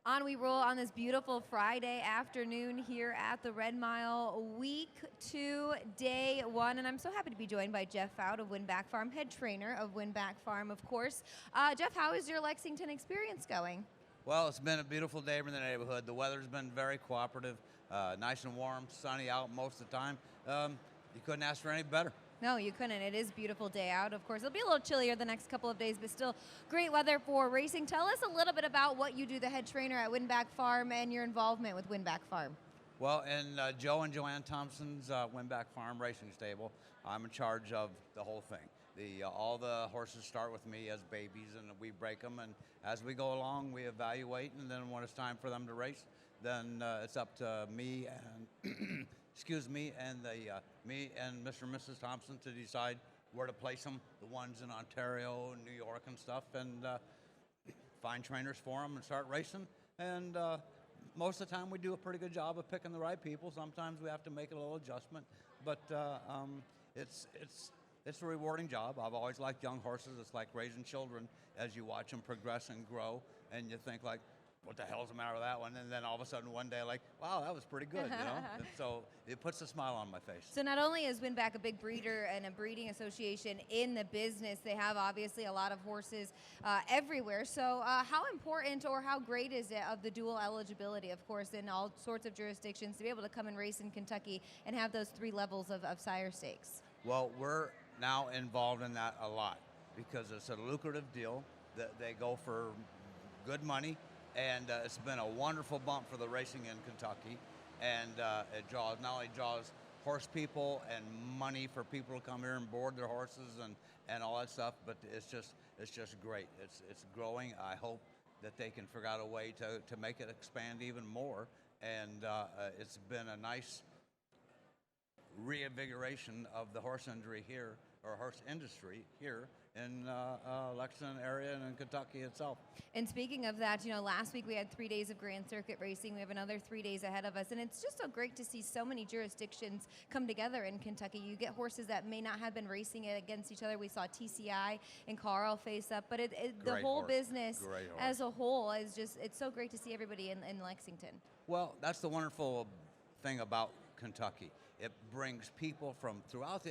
On we roll on this beautiful Friday afternoon here at the Red Mile, week 2, day 1. And I'm so happy to be joined by Jeff Fout of Winback Farm, head trainer of Winback Farm, of course. Jeff, how is your Lexington experience going? Well, it's been a beautiful day in the neighborhood. The weather's been very cooperative, nice and warm, sunny out most of the time. You couldn't ask for any better. No, you couldn't. It is a beautiful day out, of course. It'll be a little chillier the next couple of days, but still great weather for racing. Tell us a little bit about what you do, the head trainer at Winback Farm, and your involvement with Winback Farm. Well, in Joe and Joanne Thompson's Winback Farm Racing Stable, I'm in charge of the whole thing. All the horses start with me as babies, and we break them, and as we go along, we evaluate, and then when it's time for them to race, then it's up to me and excuse me, and me and Mr. and Mrs. Thompson to decide where to place them, the ones in Ontario and New York and stuff, and find trainers for them and start racing. And most of the time we do a pretty good job of picking the right people. Sometimes we have to make a little adjustment, but it's a rewarding job. I've always liked young horses. It's like raising children as you watch them progress and grow, and you think like, what the hell's the matter with that one? And then all of a sudden one day, like, wow, that was pretty good, you know? And so it puts a smile on my face. So not only is Winback a big breeder and a breeding association in the business, they have obviously a lot of horses everywhere. So how important or how great is it of the dual eligibility, of course, in all sorts of jurisdictions to be able to come and race in Kentucky and have those 3 levels of sire stakes? Well, we're now involved in that a lot because it's a lucrative deal. They go for good money. And it's been a wonderful bump for the racing in Kentucky, and it not only draws horse people and money for people to come here and board their horses and all that stuff, but it's just great. It's growing. I hope that they can figure out a way to make it expand even more, and it's been a nice reinvigoration of the horse industry here in Lexington area and in Kentucky itself. And speaking of that, you know, last week we had 3 days of Grand Circuit racing. We have another 3 days ahead of us, and it's just so great to see so many jurisdictions come together in Kentucky. You get horses that may not have been racing against each other. We saw TCI and Carl face up, but the whole business as a whole is just, it's so great to see everybody in Lexington. Well, that's the wonderful thing about Kentucky. It brings people from throughout the